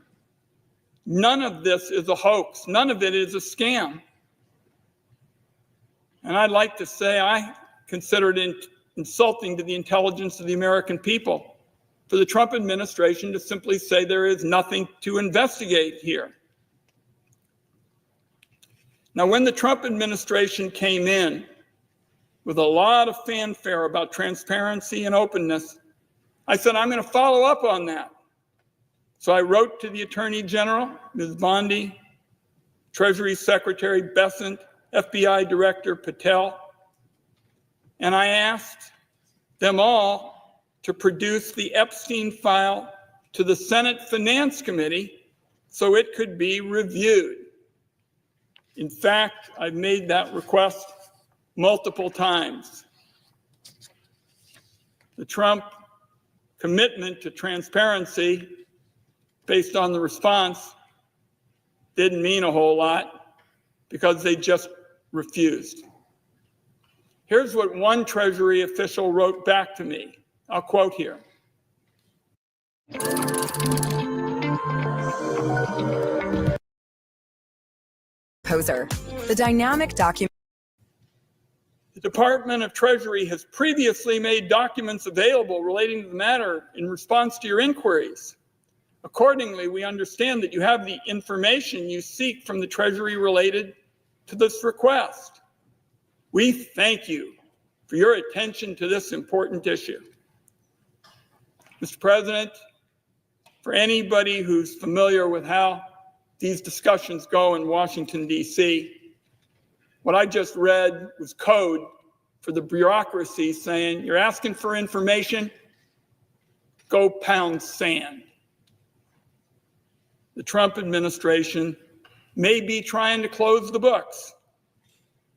None of this is a hoax. None of it is a scam. And I'd like to say I consider it insulting to the intelligence of the American people for the Trump administration to simply say there is nothing to investigate here. Now, when the Trump administration came in with a lot of fanfare about transparency and openness, I said, I'm going to follow up on that. So I wrote to the Attorney General, Ms. Bondi, Treasury Secretary Bessent, FBI Director Patel, and I asked them all to produce the Epstein file to the Senate Finance Committee so it could be reviewed. In fact, I've made that request multiple times. The Trump commitment to transparency based on the response didn't mean a whole lot because they just refused. Here's what one Treasury official wrote back to me. I'll quote here. Poser. The dynamic document. The Department of Treasury has previously made documents available relating to the matter in response to your inquiries. Accordingly, we understand that you have the information you seek from the Treasury related to this request. We thank you for your attention to this important issue. Mr. President, for anybody who's familiar with how these discussions go in Washington, D.C., what I just read was code for the bureaucracy saying, you're asking for information, go pound sand. The Trump administration may be trying to close the books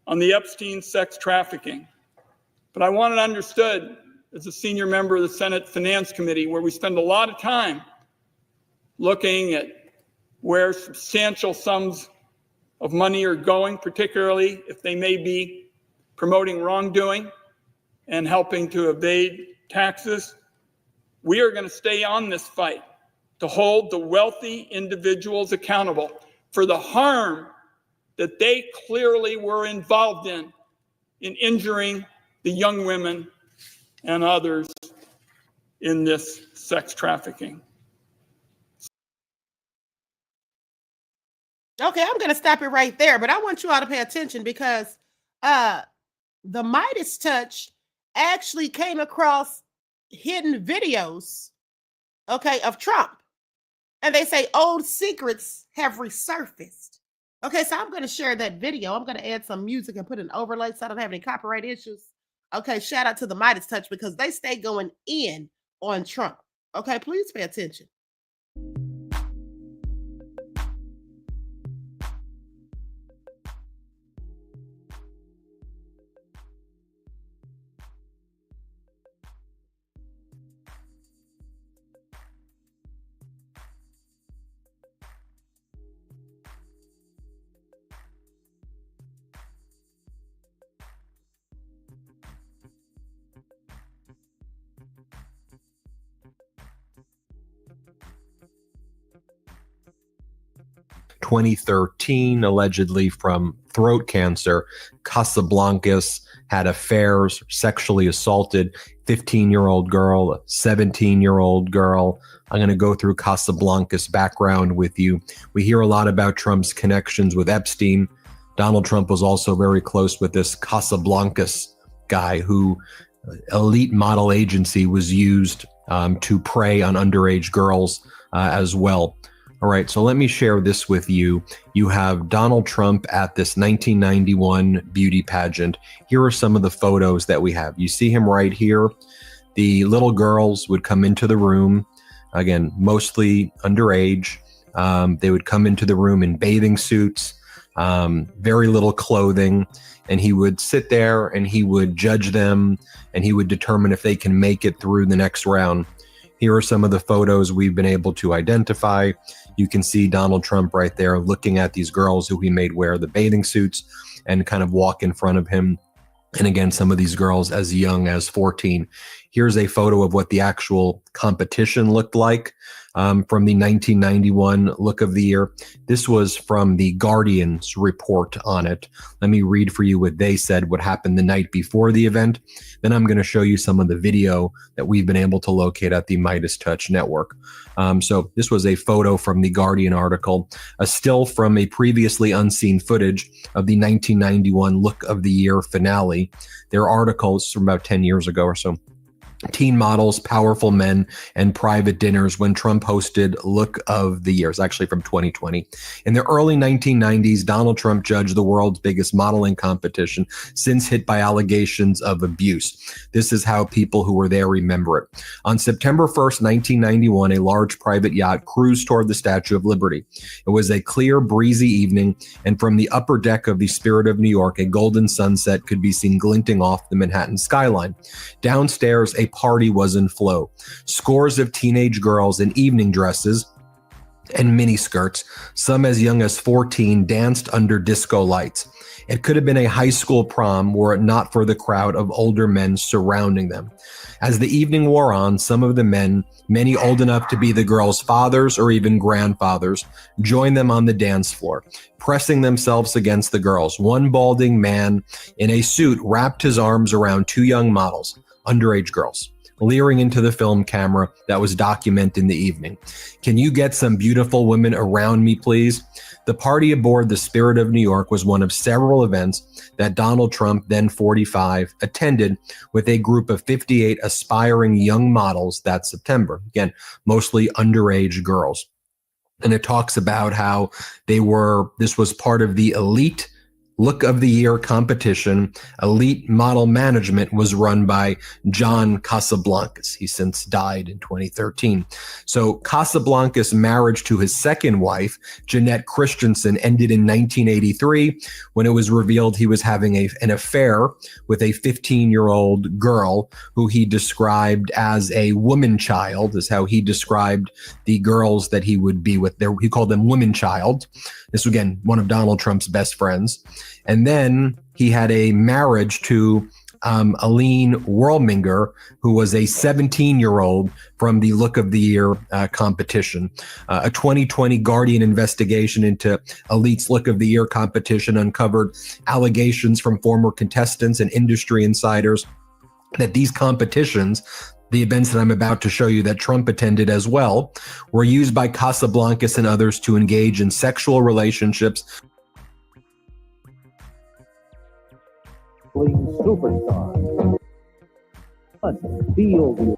on the Epstein sex trafficking. But I want it understood as a senior member of the Senate Finance Committee, where we spend a lot of time looking at where substantial sums of money are going, particularly if they may be promoting wrongdoing and helping to evade taxes. We are going to stay on this fight to hold the wealthy individuals accountable for the harm that they clearly were involved in injuring the young women and others in this sex trafficking. Okay, I'm going to stop it right there, but I want you all to pay attention because the Midas Touch actually came across hidden videos, okay, of Trump. And they say old secrets have resurfaced. Okay, so I'm going to share that video. I'm going to add some music and put an overlay so I don't have any copyright issues. Okay, shout out to the Midas Touch because they stay going in on Trump. Okay, please pay attention. 2013, allegedly from throat cancer. Casablancas had affairs, sexually assaulted 15-year-old girl, a 17-year-old girl. I'm going to go through Casablancas' background with you. We hear a lot about Trump's connections with Epstein. Donald Trump was also very close with this Casablancas guy who elite model agency was used to prey on underage girls as well. All right, so let me share this with you. You have Donald Trump at this 1991 beauty pageant. Here are some of the photos that we have. You see him right here. The little girls would come into the room, again, mostly underage. They would come into the room in bathing suits, very little clothing, and he would sit there and he would judge them and he would determine if they can make it through the next round. Here are some of the photos we've been able to identify. You can see Donald Trump right there looking at these girls who he made wear the bathing suits and kind of walk in front of him. And again, some of these girls as young as 14. Here's a photo of what the actual competition looked like from the 1991 Look of the Year. This was from the Guardian's report on it. Let me read for you what they said, what happened the night before the event. Then I'm going to show you some of the video that we've been able to locate at the Midas Touch Network. So this was a photo from the Guardian article, a still from a previously unseen footage of the 1991 Look of the Year finale. Their articles from about 10 years ago or so. Teen models, powerful men, and private dinners when Trump hosted Look of the Year. It's actually from 2020. In the early 1990s, Donald Trump judged the world's biggest modeling competition, since hit by allegations of abuse. This is how people who were there remember it. On September 1st, 1991, a large private yacht cruised toward the Statue of Liberty. It was a clear, breezy evening, and from the upper deck of the Spirit of New York, a golden sunset could be seen glinting off the Manhattan skyline. Downstairs, a party was in flow. Scores of teenage girls in evening dresses and miniskirts, some as young as 14, danced under disco lights. It could have been a high school prom were it not for the crowd of older men surrounding them. As the evening wore on, some of the men, many old enough to be the girls' fathers or even grandfathers, joined them on the dance floor, pressing themselves against the girls. One balding man in a suit wrapped his arms around two young models, underage girls, leering into the film camera that was documenting the evening. Can you get some beautiful women around me, please? The party aboard the Spirit of New York was one of several events that Donald Trump, then 45, attended with a group of 58 aspiring young models that September. Again, mostly underage girls. And it talks about how this was part of the elite Look of the Year competition. Elite model management was run by John Casablancas. He since died in 2013. So Casablancas' marriage to his second wife, Jeanette Christensen, ended in 1983 when it was revealed he was having an affair with a 15-year-old girl who he described as a woman child, is how he described the girls that he would be with. He called them woman child. This was, again, one of Donald Trump's best friends. And then he had a marriage to Aline Worlminger, who was a 17-year-old from the Look of the Year competition. A 2020 Guardian investigation into Elite's Look of the Year competition uncovered allegations from former contestants and industry insiders that these competitions, the events that I'm about to show you that Trump attended as well, were used by Casablancas and others to engage in sexual relationships. Superstar. Feel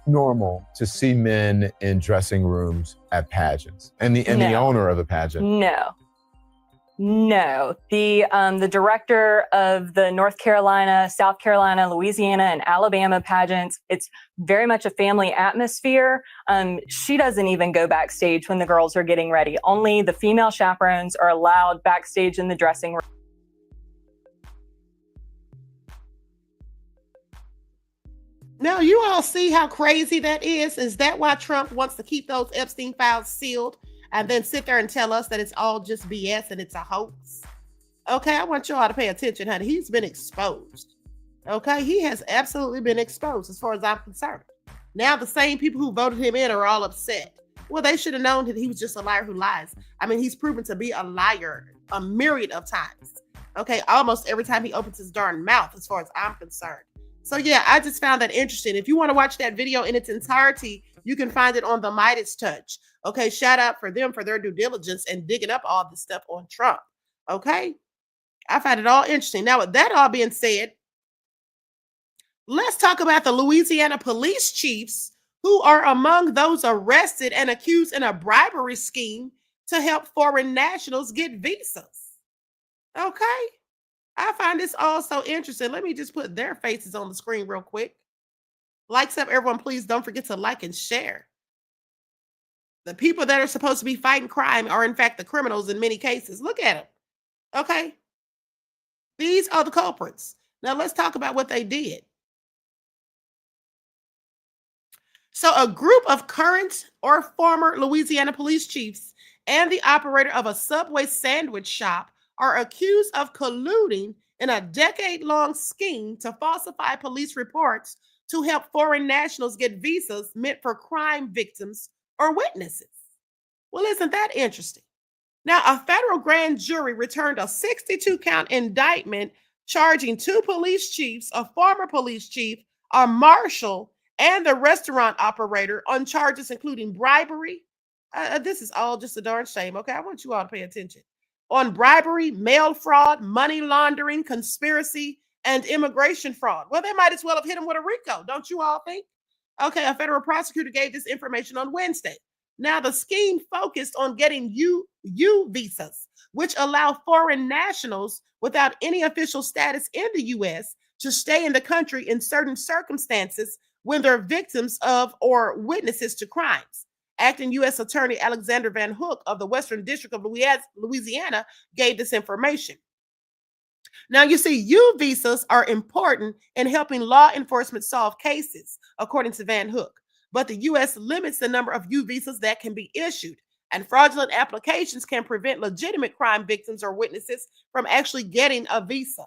normal to see men in dressing rooms at pageants and the owner of the pageant? No. The director of the North Carolina, South Carolina, Louisiana, and Alabama pageants, it's very much a family atmosphere. She doesn't even go backstage when the girls are getting ready. Only the female chaperones are allowed backstage in the dressing room. Now, you all see how crazy that is? Is that why Trump wants to keep those Epstein files sealed and then sit there and tell us that it's all just BS and it's a hoax? Okay, I want you all to pay attention, honey. He's been exposed. Okay, he has absolutely been exposed as far as I'm concerned. Now, the same people who voted him in are all upset. Well, they should have known that he was just a liar who lies. I mean, he's proven to be a liar a myriad of times. Okay, almost every time he opens his darn mouth, as far as I'm concerned. So yeah, I just found that interesting. If you want to watch that video in its entirety, you can find it on the Midas Touch. Okay, shout out for them for their due diligence and digging up all this stuff on Trump. Okay, I find it all interesting. Now, with that all being said, let's talk about the Louisiana police chiefs who are among those arrested and accused in a bribery scheme to help foreign nationals get visas. Okay. I find this all so interesting. Let me just put their faces on the screen real quick. Likes up, everyone. Please don't forget to like and share. The people that are supposed to be fighting crime are, in fact, the criminals in many cases. Look at them. Okay. These are the culprits. Now, let's talk about what they did. So, a group of current or former Louisiana police chiefs and the operator of a Subway sandwich shop are accused of colluding in a decade-long scheme to falsify police reports to help foreign nationals get visas meant for crime victims or witnesses. Well, isn't that interesting? Now, a federal grand jury returned a 62-count indictment charging two police chiefs, a former police chief, a marshal, and the restaurant operator on charges including bribery. This is all just a darn shame. Okay, I want you all to pay attention. On bribery, mail fraud, money laundering, conspiracy, and immigration fraud. Well, they might as well have hit him with a RICO, don't you all think? Okay, a federal prosecutor gave this information on Wednesday. Now, the scheme focused on getting U visas, which allow foreign nationals without any official status in the U.S. to stay in the country in certain circumstances when they're victims of or witnesses to crimes. Acting U.S. Attorney Alexander Van Hook of the Western District of Louisiana gave this information. Now, you see, U visas are important in helping law enforcement solve cases, according to Van Hook. But the U.S. limits the number of U visas that can be issued, and fraudulent applications can prevent legitimate crime victims or witnesses from actually getting a visa.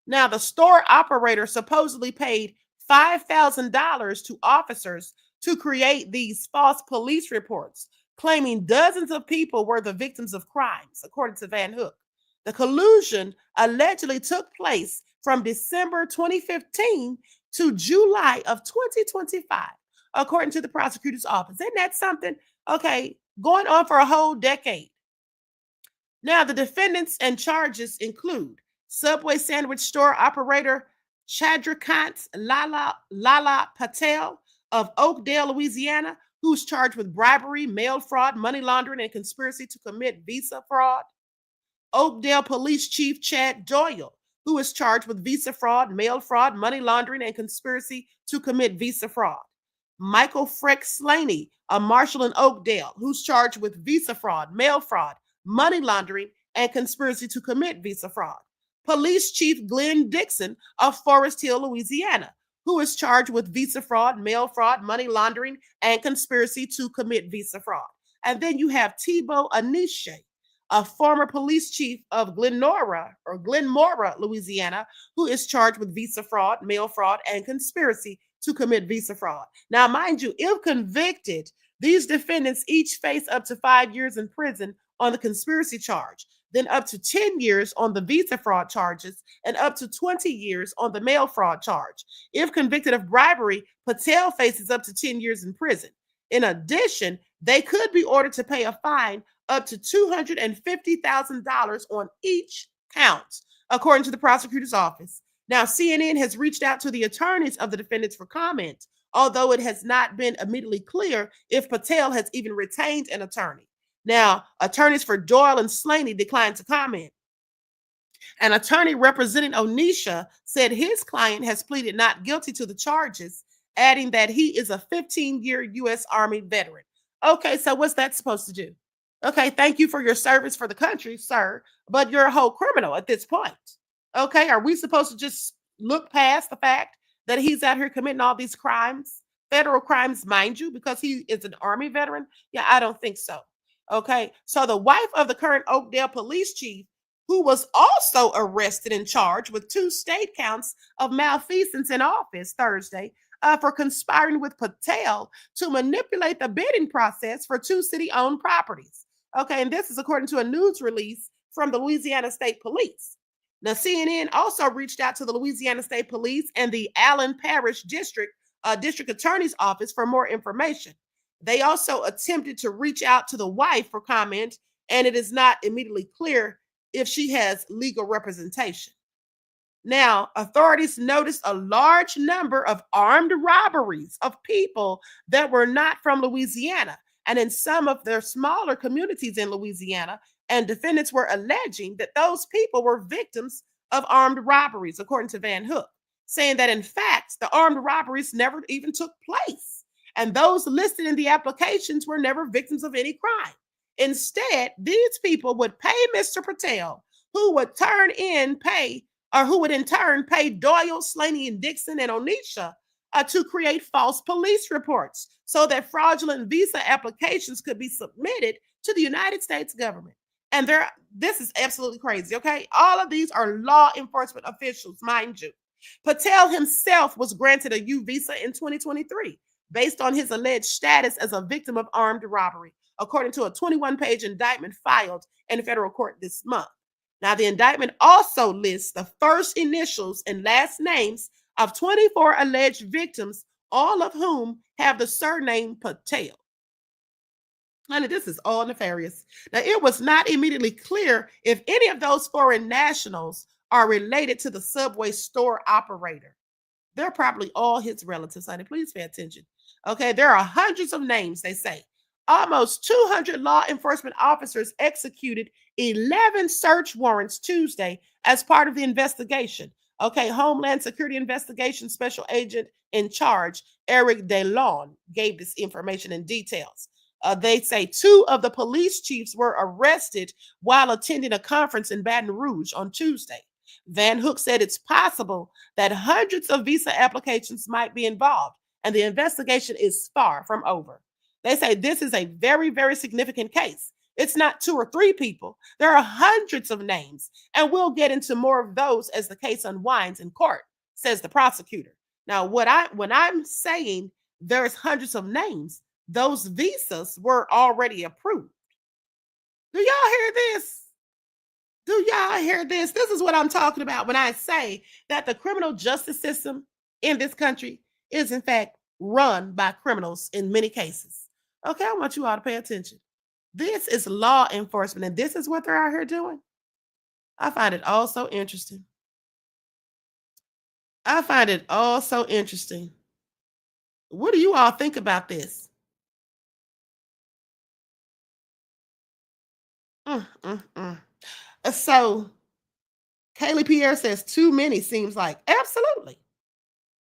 Now, the store operator supposedly paid $5,000 to officers to create these false police reports, claiming dozens of people were the victims of crimes, according to Van Hook. The collusion allegedly took place from December 2015 to July of 2025, according to the prosecutor's office. Isn't that something? Okay, going on for a whole decade. Now, the defendants and charges include Subway sandwich store operator Chandrakant Lala Patel of Oakdale, Louisiana, who's charged with bribery, mail fraud, money laundering, and conspiracy to commit visa fraud. Oakdale Police Chief Chad Doyle, who is charged with visa fraud, mail fraud, money laundering, and conspiracy to commit visa fraud. Michael Freck Slaney, a marshal in Oakdale, who's charged with visa fraud, mail fraud, money laundering, and conspiracy to commit visa fraud. Police Chief Glenn Dixon of Forest Hill, Louisiana, who is charged with visa fraud, mail fraud, money laundering, and conspiracy to commit visa fraud. And then you have Thibault Aniche, a former police chief of Glenmora, Louisiana, who is charged with visa fraud, mail fraud, and conspiracy to commit visa fraud. Now, mind you, if convicted, these defendants each face up to 5 years in prison on the conspiracy charge, then up to 10 years on the visa fraud charges, and up to 20 years on the mail fraud charge. If convicted of bribery, Patel faces up to 10 years in prison. In addition, they could be ordered to pay a fine up to $250,000 on each count, according to the prosecutor's office. Now, CNN has reached out to the attorneys of the defendants for comment, although it has not been immediately clear if Patel has even retained an attorney. Now, attorneys for Doyle and Slaney declined to comment. An attorney representing Onisha said his client has pleaded not guilty to the charges, adding that he is a 15-year U.S. Army veteran. Okay, so what's that supposed to do? Okay, thank you for your service for the country, sir, but you're a whole criminal at this point. Okay, are we supposed to just look past the fact that he's out here committing all these crimes, federal crimes, mind you, because he is an Army veteran? Yeah, I don't think so. Okay, so the wife of the current Oakdale police chief, who was also arrested and charged with 2 state counts of malfeasance in office Thursday for conspiring with Patel to manipulate the bidding process for 2 city-owned properties. Okay, and this is according to a news release from the Louisiana State Police. Now, CNN also reached out to the Louisiana State Police and the Allen Parish District Attorney's Office for more information. They also attempted to reach out to the wife for comment, and it is not immediately clear if she has legal representation. Now, authorities noticed a large number of armed robberies of people that were not from Louisiana and in some of their smaller communities in Louisiana, and defendants were alleging that those people were victims of armed robberies, according to Van Hook, saying that in fact, the armed robberies never even took place, and those listed in the applications were never victims of any crime. Instead, these people would pay Mr. Patel, who would in turn pay Doyle, Slaney, and Dixon and Onisha to create false police reports so that fraudulent visa applications could be submitted to the United States government. And this is absolutely crazy, okay? All of these are law enforcement officials, mind you. Patel himself was granted a U visa in 2023 based on his alleged status as a victim of armed robbery, according to a 21-page indictment filed in federal court this month. Now, the indictment also lists the first initials and last names of 24 alleged victims, all of whom have the surname Patel. Honey, this is all nefarious. Now, it was not immediately clear if any of those foreign nationals are related to the Subway store operator. They're probably all his relatives, honey. Please pay attention. Okay, there are hundreds of names, they say. Almost 200 law enforcement officers executed 11 search warrants Tuesday as part of the investigation. Okay, Homeland Security Investigation Special Agent in charge, Eric DeLon, gave this information and details. They say 2 of the police chiefs were arrested while attending a conference in Baton Rouge on Tuesday. Van Hook said it's possible that hundreds of visa applications might be involved, and the investigation is far from over. They say this is a very, very significant case. It's not 2 or 3 people. There are hundreds of names, and we'll get into more of those as the case unwinds in court, says the prosecutor. Now, when I'm saying there's hundreds of names, those visas were already approved. Do y'all hear this? Do y'all hear this? This is what I'm talking about when I say that the criminal justice system in this country is, in fact, run by criminals in many cases. Okay, I want you all to pay attention. This is law enforcement, and this is what they're out here doing. I find it all so interesting. I find it all so interesting. What do you all think about this? So, Kaylee Pierre says too many seems like. Absolutely.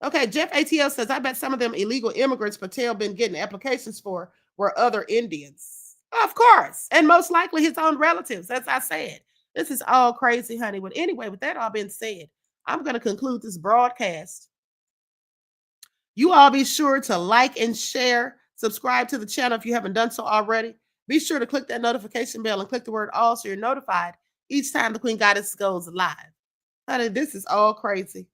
Okay, Jeff ATL says, I bet some of them illegal immigrants Patel been getting applications for were other Indians. Of course. And most likely his own relatives, as I said. This is all crazy, honey. But anyway, with that all being said, I'm going to conclude this broadcast. You all be sure to like and share, subscribe to the channel if you haven't done so already. Be sure to click that notification bell and click the word all so you're notified each time the Queen Goddess goes live. Honey, this is all crazy.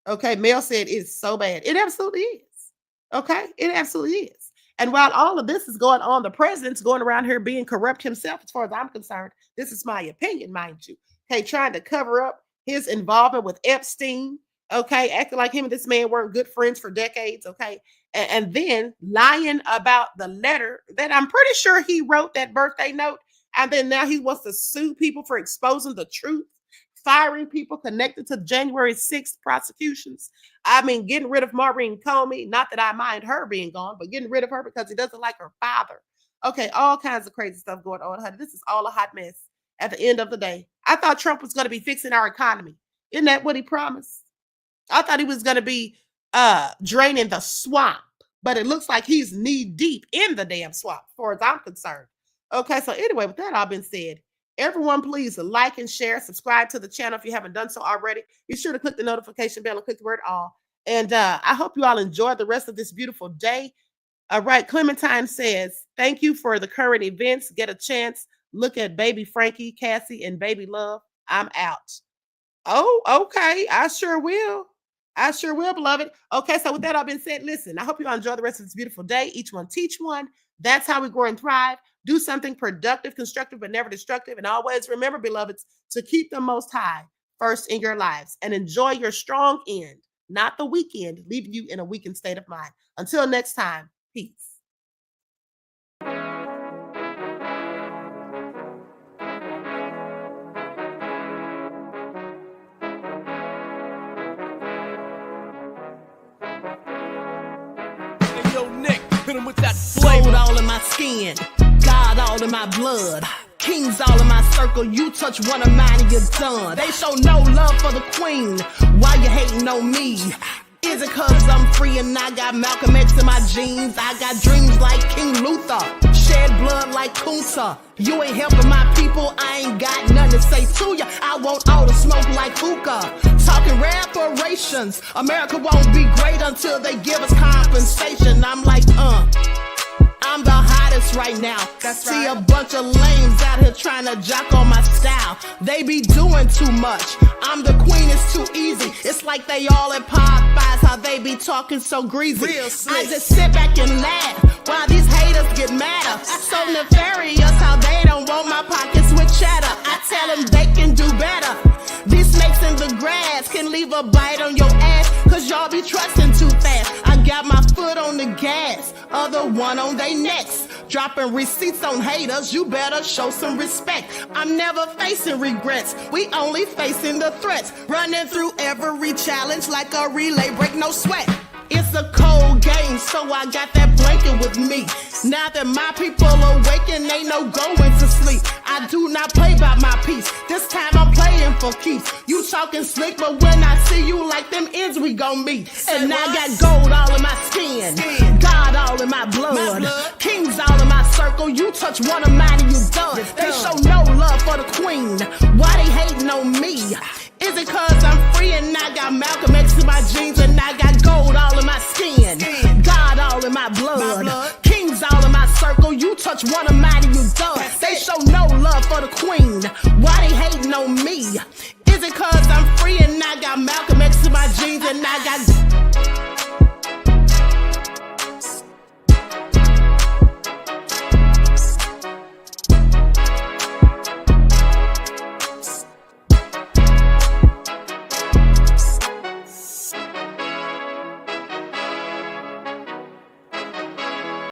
Okay, Mel said it's so bad. It absolutely is. Okay, it absolutely is. And while all of this is going on, the president's going around here being corrupt himself, as far as I'm concerned. This is my opinion, mind you. Okay, trying to cover up his involvement with Epstein. Okay, acting like him and this man weren't good friends for decades. Okay, and then lying about the letter that I'm pretty sure he wrote, that birthday note. And then now he wants to sue people for exposing the truth, firing people connected to January 6th prosecutions. I mean, getting rid of Maurene Comey. Not that I mind her being gone, but getting rid of her because he doesn't like her father. Okay, all kinds of crazy stuff going on, honey. This is all a hot mess at the end of the day. I thought Trump was going to be fixing our economy. Isn't that what he promised? I thought he was going to be draining the swamp, but it looks like he's knee deep in the damn swamp, as far as I'm concerned. Okay, so anyway, with that all been said, everyone, please like and share, subscribe to the channel if you haven't done so already. Be sure to click the notification bell and click the word all. And I hope you all enjoy the rest of this beautiful day. All right, Clementine says, thank you for the current events. Get a chance. Look at baby Frankie, Cassie, and baby Love. I'm out. Oh, okay. I sure will. I sure will, beloved. Okay, so with that all been said, listen, I hope you all enjoy the rest of this beautiful day. Each one teach one. That's how we grow and thrive. Do something productive, constructive, but never destructive. And always remember, beloveds, to keep the Most High first in your lives and enjoy your strong end, not the weekend, leaving you in a weakened state of mind. Until next time, peace. With that gold all in my skin, God all in my blood, kings all in my circle. You touch one of mine and you're done. They show no love for the queen. Why you hating on me? Is it cause I'm free and I got Malcolm X in my jeans? I got dreams like King Luther, shed blood like Kunsa. You ain't helping my people, I ain't got nothing to say to ya. I want all the smoke like hookah. Talking reparations, America won't be great until they give us compensation. I'm like, I'm the hottest right now. That's See right. A bunch of lames out here trying to jock on my style. They be doing too much. I'm the queen, it's too easy. It's like they all at Popeyes, how they be talking so greasy. I just sit back and laugh while these haters get madder. So nefarious how they don't want my pockets with cheddar. I tell them they can do better. These snakes in the grass can leave a bite on your ass, cause y'all be trusting too fast. I got my foot on the gas, other one on they necks. Dropping receipts on haters, you better show some respect. I'm never facing regrets, we only facing the threats. Running through every challenge like a relay, break no sweat. It's a cold game, so I got that blanket with me. Now that my people awaken, ain't no going to sleep. I do not play by my piece, this time I'm playing for keeps. You talking slick, but when I see you like them ends, we gon' meet. And I got gold all in my skin, God all in my blood, kings all in my circle. You touch one of mine and you done. They show no love for the queen. Why they hating on me? Is it cause I'm free and